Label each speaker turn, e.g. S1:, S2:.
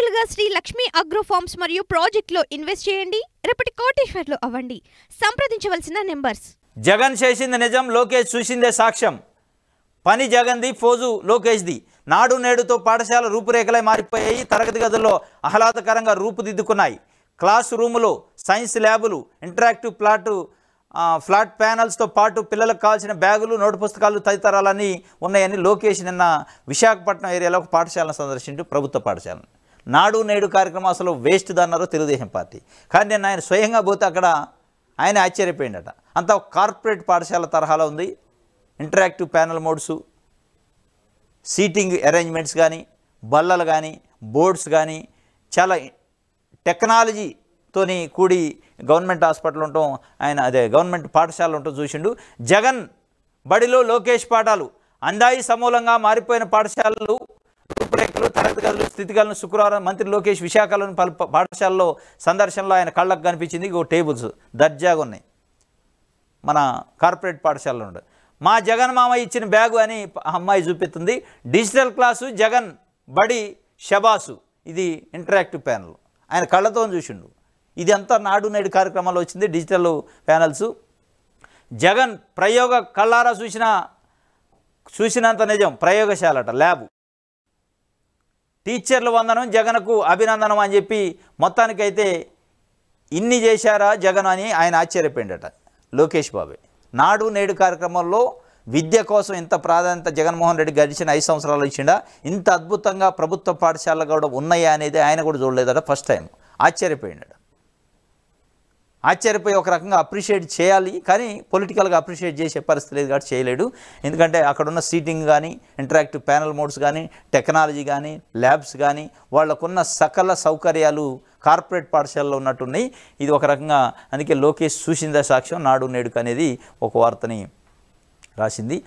S1: నేరుగా Shri Lakshmi agro forms మరియు ప్రాజెక్టులో ఇన్వెస్ట్ చేయండి. రేపటి కోటీశ్వర్లు అవ్వండి. సంప్రదించవలసిన నెంబర్స్.
S2: జగన్ చేసింది నిజం, లోకేష్ చూసిందే సాక్ష్యం. పని జగన్ది, ఫోజు లోకేష్ది. నాడు నేడుతో పాఠశాల రూపురేఖలై మారిపోయాయి. తరగతి గదుల్లో ఆహ్లాదకరంగా రూపుదిద్దుకున్నాయి. క్లాస్ రూములు, సైన్స్ ల్యాబులు, ఇంటరాక్టివ్ ఫ్లాట్ ప్యానల్స్తో పాటు పిల్లలకు కావాల్సిన బ్యాగులు, నోటు పుస్తకాలు తదితరాలన్నీ ఉన్నాయని లోకేష్ నిన్న విశాఖపట్నం ఏరియాలో ఒక పాఠశాలను సందర్శించు ప్రభుత్వ పాఠశాలను. నాడు నేడు కార్యక్రమం అసలు వేస్ట్ దన్నారు తెలుగుదేశం పార్టీ. కానీ నిన్న ఆయన స్వయంగా పోతే అక్కడ ఆయన ఆశ్చర్యపోయిందట. అంతా కార్పొరేట్ పాఠశాల తరహాలో ఉంది. ఇంటరాక్టివ్ ప్యానల్ మోడ్సు, సీటింగ్ అరేంజ్మెంట్స్ కానీ, బల్లలు కానీ, బోర్డ్స్ కానీ చాలా టెక్నాలజీతోని కూడి గవర్నమెంట్ హాస్పిటల్ ఉండటం ఆయన గవర్నమెంట్ పాఠశాలలు ఉండటం చూసిండు. జగన్ బడిలో లోకేష్ పాఠాలు. అందాయి సమూలంగా మారిపోయిన పాఠశాలలు రూపురేఖలు, తరగతి గదులు, స్థితిగతులను శుక్రవారం మంత్రి లోకేష్ విశాఖలోని పలు పాఠశాలలో సందర్శనలో ఆయన కళ్ళకు కనిపించింది. ఇంకో టేబుల్స్ దర్జాగా ఉన్నాయి మన కార్పొరేట్ పాఠశాలలో ఉండే. మా జగన్ మామ ఇచ్చిన బ్యాగు అని అమ్మాయి చూపిస్తుంది. డిజిటల్ క్లాసు జగన్ బడి షబాసు. ఇది ఇంటరాక్టివ్ ప్యానల్. ఆయన కళ్ళతో చూసిండు. ఇది అంతా నాడు నేడు కార్యక్రమాల్లో వచ్చింది. Digital panels. జగన్ ప్రయోగ కళ్ళారా చూసినంత నిజం. ప్రయోగశాలట, ల్యాబు. టీచర్ల వందనం, జగన్కు అభినందనం అని చెప్పి మొత్తానికైతే ఇన్ని చేశారా జగన్ అని ఆయన ఆశ్చర్యపోయిందట లోకేష్ బాబు. నాడు నేడు కార్యక్రమంలో విద్య కోసం ఇంత ప్రాధాన్యత జగన్మోహన్ రెడ్డి గడిచిన 5 సంవత్సరాలు ఇచ్చిండా, ఇంత అద్భుతంగా ప్రభుత్వ పాఠశాలలు కూడా ఉన్నాయా అనేది ఆయన కూడా చూడలేదట. First time ఆశ్చర్యపోయిందట. ఆశ్చర్యపోయి ఒక రకంగా అప్రిషియేట్ చేయాలి, కానీ పొలిటికల్గా అప్రిషియేట్ చేసే పరిస్థితి లేదు కాబట్టి చేయలేడు. ఎందుకంటే అక్కడున్న సీటింగ్ కానీ, ఇంటరాక్టివ్ ప్యానల్ మోడ్స్ కానీ, టెక్నాలజీ కానీ, ల్యాబ్స్ కానీ, వాళ్ళకున్న సకల సౌకర్యాలు కార్పొరేట్ పాఠశాలలో ఉన్నట్టున్నాయి. ఇది ఒక రకంగా అందుకే లోకేష్ చూసిందే సాక్ష్యం నాడు నేడుకు అనేది ఒక వార్తని రాసింది.